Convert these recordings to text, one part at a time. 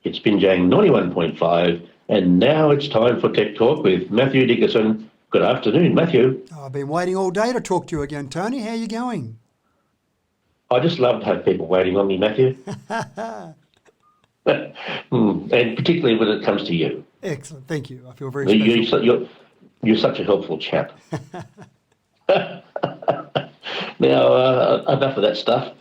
It's Binjang 91.5, and now it's time for Tech Talk with Matthew Dickerson. Good afternoon, Matthew. I've been waiting all day to talk to you again, Tony. How are you going? I just love to have people waiting on me, Matthew. And particularly when it comes to you. Excellent, thank you. I feel very special. You're such a helpful chap. Now, enough of that stuff.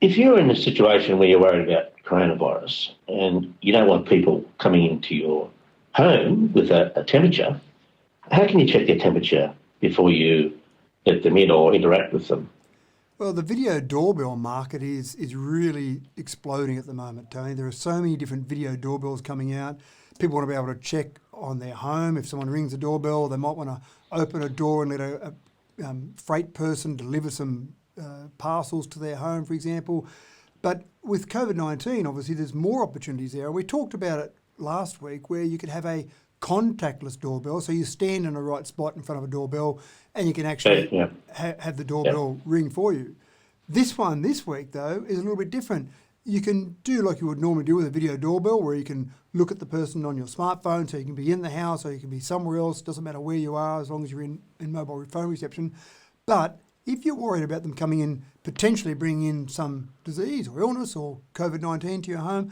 If you're in a situation where you're worried about coronavirus and you don't want people coming into your home with a temperature, how can you check their temperature before you let them in or interact with them? Well, the video doorbell market is really exploding at the moment, Tony. There are so many different video doorbells coming out. People want to be able to check on their home. If someone rings the doorbell, they might want to open a door and let a freight person deliver some parcels to their home, for example. But with COVID-19, obviously, there's more opportunities there. We talked about it last week where you could have a contactless doorbell. So you stand in the right spot in front of a doorbell and you can actually have the doorbell ring for you. This one this week, though, is a little bit different. You can do like you would normally do with a video doorbell where you can look at the person on your smartphone, so you can be in the house or you can be somewhere else. Doesn't matter where you are as long as you're in mobile phone reception. But if you're worried about them coming in, potentially bringing in some disease or illness or COVID-19 to your home,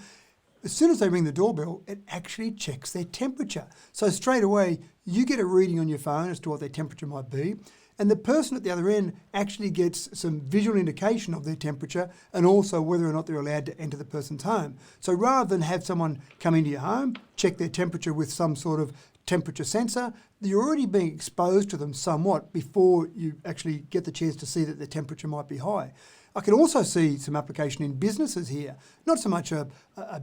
as soon as they ring the doorbell, it actually checks their temperature. So straight away, you get a reading on your phone as to what their temperature might be, and the person at the other end actually gets some visual indication of their temperature and also whether or not they're allowed to enter the person's home. So rather than have someone come into your home, check their temperature with some sort of temperature sensor, you're already being exposed to them somewhat before you actually get the chance to see that the temperature might be high. I can also see some application in businesses here, not so much a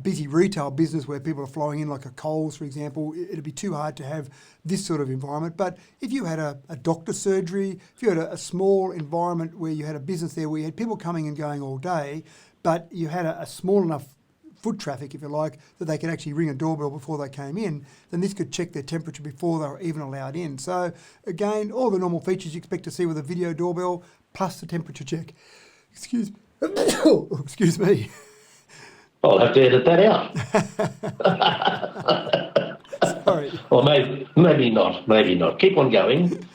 busy retail business where people are flowing in like a Coles, for example. It'd be too hard to have this sort of environment. But if you had a doctor's surgery, if you had a small environment where you had a business there where you had people coming and going all day, but you had a small enough foot traffic, if you like, that they could actually ring a doorbell before they came in, then this could check their temperature before they were even allowed in. So again, all the normal features you expect to see with a video doorbell, plus the temperature check. Excuse me. I'll have to edit that out. Sorry. Or maybe not. Keep on going.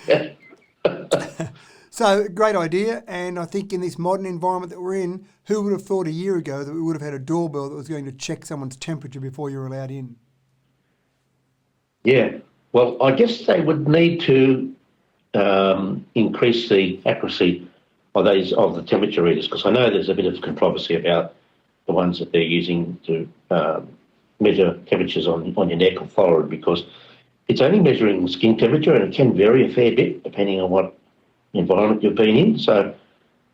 So, great idea, and I think in this modern environment that we're in, who would have thought a year ago that we would have had a doorbell that was going to check someone's temperature before you're allowed in? Yeah, well, I guess they would need to increase the accuracy of the temperature readers, because I know there's a bit of controversy about the ones that they're using to measure temperatures on your neck or forehead, because it's only measuring skin temperature and it can vary a fair bit depending on what environment you've been in. So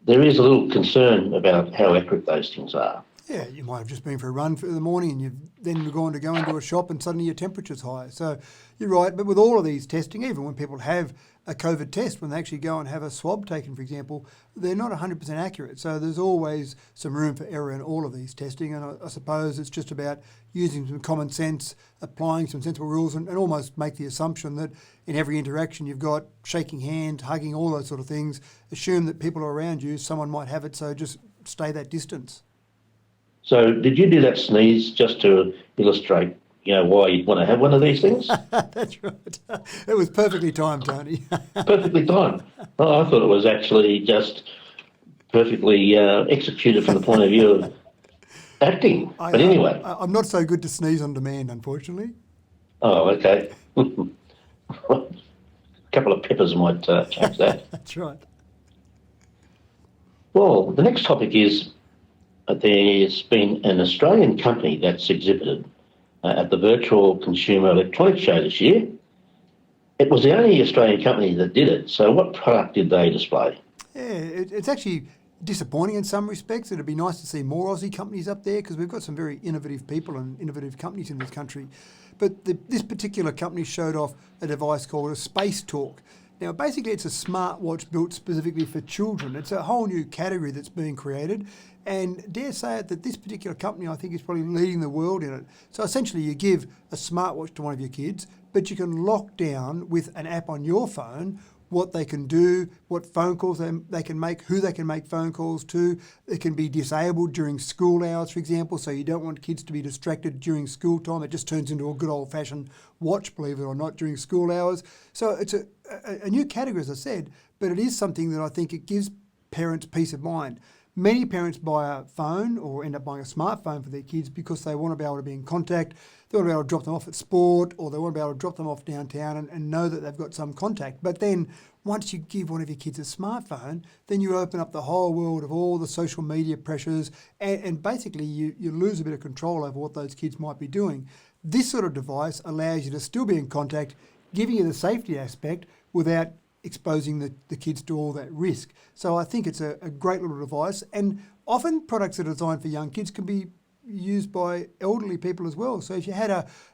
there is a little concern about how accurate those things are. Yeah, you might have just been for a run in the morning and you've then gone to go into a shop and suddenly your temperature's high. So you're right, but with all of these testing, even when people have a COVID test, when they actually go and have a swab taken, for example, they're not 100% accurate. So there's always some room for error in all of these testing. And I suppose it's just about using some common sense, applying some sensible rules and almost make the assumption that in every interaction you've got shaking hands, hugging, all those sort of things. Assume that people are around you, someone might have it, so just stay that distance. So did you do that sneeze just to illustrate, why you'd want to have one of these things? That's right. It was perfectly timed, Tony. Perfectly timed. Oh, I thought it was actually just perfectly executed from the point of view of acting. But anyway. I'm not so good to sneeze on demand, unfortunately. Oh, okay. A couple of peppers might change that. That's right. Well, the next topic is there's been an Australian company that's exhibited at the Virtual Consumer Electronics Show this year. It was the only Australian company that did it. So what product did they display? Yeah, it's actually disappointing in some respects. It'd be nice to see more Aussie companies up there because we've got some very innovative people and innovative companies in this country. But this particular company showed off a device called a Space Talk. Now, basically, it's a smartwatch built specifically for children. It's a whole new category that's being created. And dare say it that this particular company, I think, is probably leading the world in it. So essentially, you give a smartwatch to one of your kids, but you can lock down with an app on your phone what they can do, what phone calls they can make, who they can make phone calls to. It can be disabled during school hours, for example, so you don't want kids to be distracted during school time. It just turns into a good old-fashioned watch, believe it or not, during school hours. So it's a new category, as I said, but it is something that I think it gives parents peace of mind. Many parents buy a phone or end up buying a smartphone for their kids because they want to be able to be in contact. They want to be able to drop them off at sport, or they want to be able to drop them off downtown and know that they've got some contact. But then once you give one of your kids a smartphone, then you open up the whole world of all the social media pressures, and basically you lose a bit of control over what those kids might be doing. This sort of device allows you to still be in contact, giving you the safety aspect without exposing the kids to all that risk. So I think it's a great little device, and often products that are designed for young kids can be used by elderly people as well. So if you had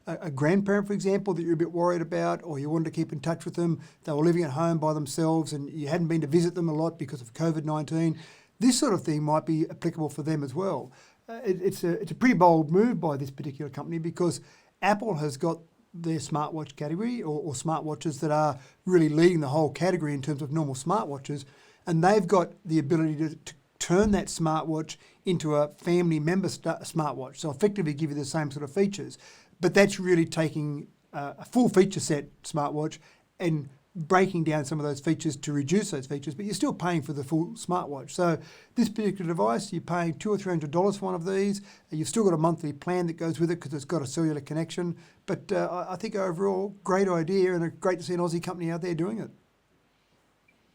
a grandparent, for example, that you're a bit worried about, or you wanted to keep in touch with them, they were living at home by themselves and you hadn't been to visit them a lot because of COVID-19, this sort of thing might be applicable for them as well. It's a pretty bold move by this particular company, because Apple has got their smartwatch category, or smartwatches that are really leading the whole category in terms of normal smartwatches, and they've got the ability to turn that smartwatch into a family member smartwatch, so effectively give you the same sort of features. But that's really taking a full feature set smartwatch and breaking down some of those features to reduce those features, but you're still paying for the full smartwatch. So this particular device, you're paying $200 or $300 for one of these. You've still got a monthly plan that goes with it because it's got a cellular connection. But I think overall, great idea, and great to see an Aussie company out there doing it.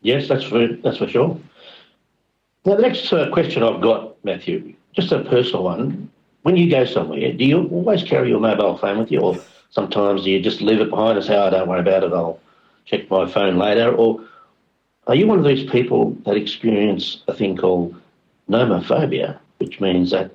Yes, that's for sure. Now, the next question I've got, Matthew, just a personal one. When you go somewhere, do you always carry your mobile phone with you, or sometimes do you just leave it behind and say, oh, don't worry about it, I'll check my phone later? Or are you one of these people that experience a thing called nomophobia, which means that,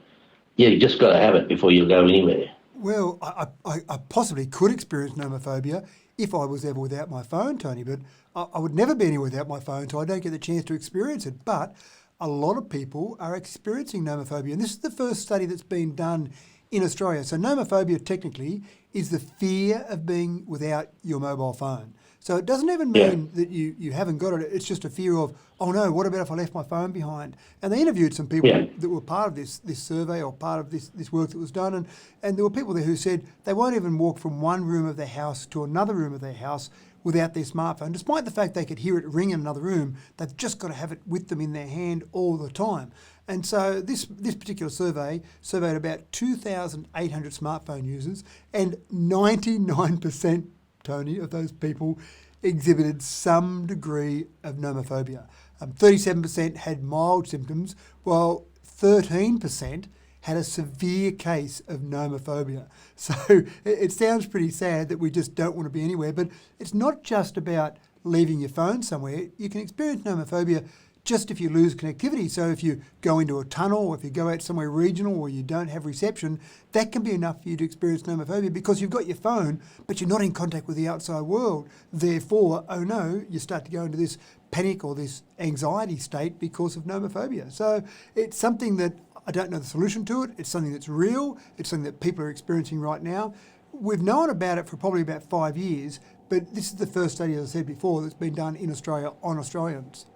you just got to have it before you go anywhere? Well, I possibly could experience nomophobia if I was ever without my phone, Tony, but I would never be anywhere without my phone, so I don't get the chance to experience it. But a lot of people are experiencing nomophobia, and this is the first study that's been done in Australia. So nomophobia technically is the fear of being without your mobile phone. So it doesn't even mean that you haven't got it. It's just a fear of, oh no, what about if I left my phone behind? And they interviewed some people that were part of this survey, or part of this work that was done. And there were people there who said they won't even walk from one room of their house to another room of their house without their smartphone. Despite the fact they could hear it ring in another room, they've just got to have it with them in their hand all the time. And so this particular survey surveyed about 2,800 smartphone users, and 99%, Tony, of those people exhibited some degree of nomophobia. 37% had mild symptoms, while 13% had a severe case of nomophobia. So it sounds pretty sad that we just don't want to be anywhere, but it's not just about leaving your phone somewhere. You can experience nomophobia just if you lose connectivity. So if you go into a tunnel, or if you go out somewhere regional where you don't have reception, that can be enough for you to experience nomophobia, because you've got your phone, but you're not in contact with the outside world. Therefore, oh no, you start to go into this panic or this anxiety state because of nomophobia. So it's something that I don't know the solution to it. It's something that's real. It's something that people are experiencing right now. We've known about it for probably about 5 years, but this is the first study, as I said before, that's been done in Australia on Australians.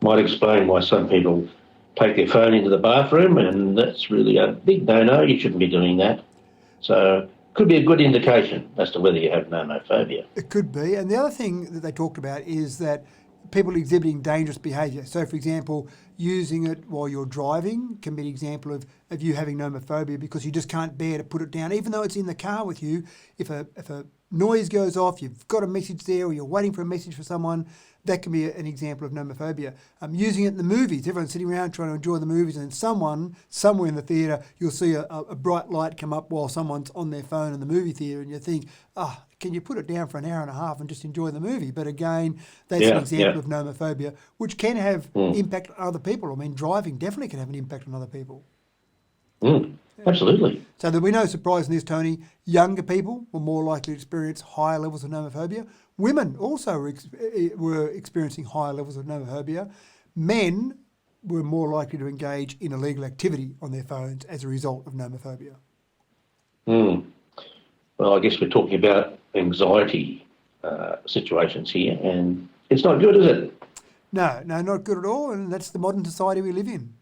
Might explain why some people take their phone into the bathroom, and that's really a big no-no. You shouldn't be doing that. So could be a good indication as to whether you have nomophobia. It could be. And the other thing that they talked about is that people exhibiting dangerous behaviour. So, for example, using it while you're driving can be an example of you having nomophobia, because you just can't bear to put it down, even though it's in the car with you. If a noise goes off, you've got a message there, or you're waiting for a message for someone, that can be an example of nomophobia. Using it in the movies, everyone's sitting around trying to enjoy the movies, and then someone, somewhere in the theatre, you'll see a bright light come up while someone's on their phone in the movie theatre, and you think, can you put it down for an hour and a half and just enjoy the movie? But again, that's an example of nomophobia, which can have impact on other people. I mean, driving definitely can have an impact on other people. Absolutely. So there'll be no surprise in this, Tony. Younger people were more likely to experience higher levels of nomophobia. Women also were experiencing higher levels of nomophobia. Men were more likely to engage in illegal activity on their phones as a result of nomophobia. Well, I guess we're talking about anxiety situations here, and it's not good, is it? No, not good at all, and that's the modern society we live in.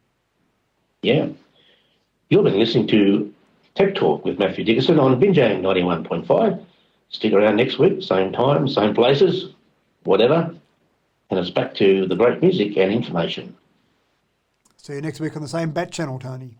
Yeah. You've been listening to Tech Talk with Matthew Dickerson on Binjang 91.5. Stick around next week, same time, same places, whatever. And it's back to the great music and information. See you next week on the same Bat Channel, Tony.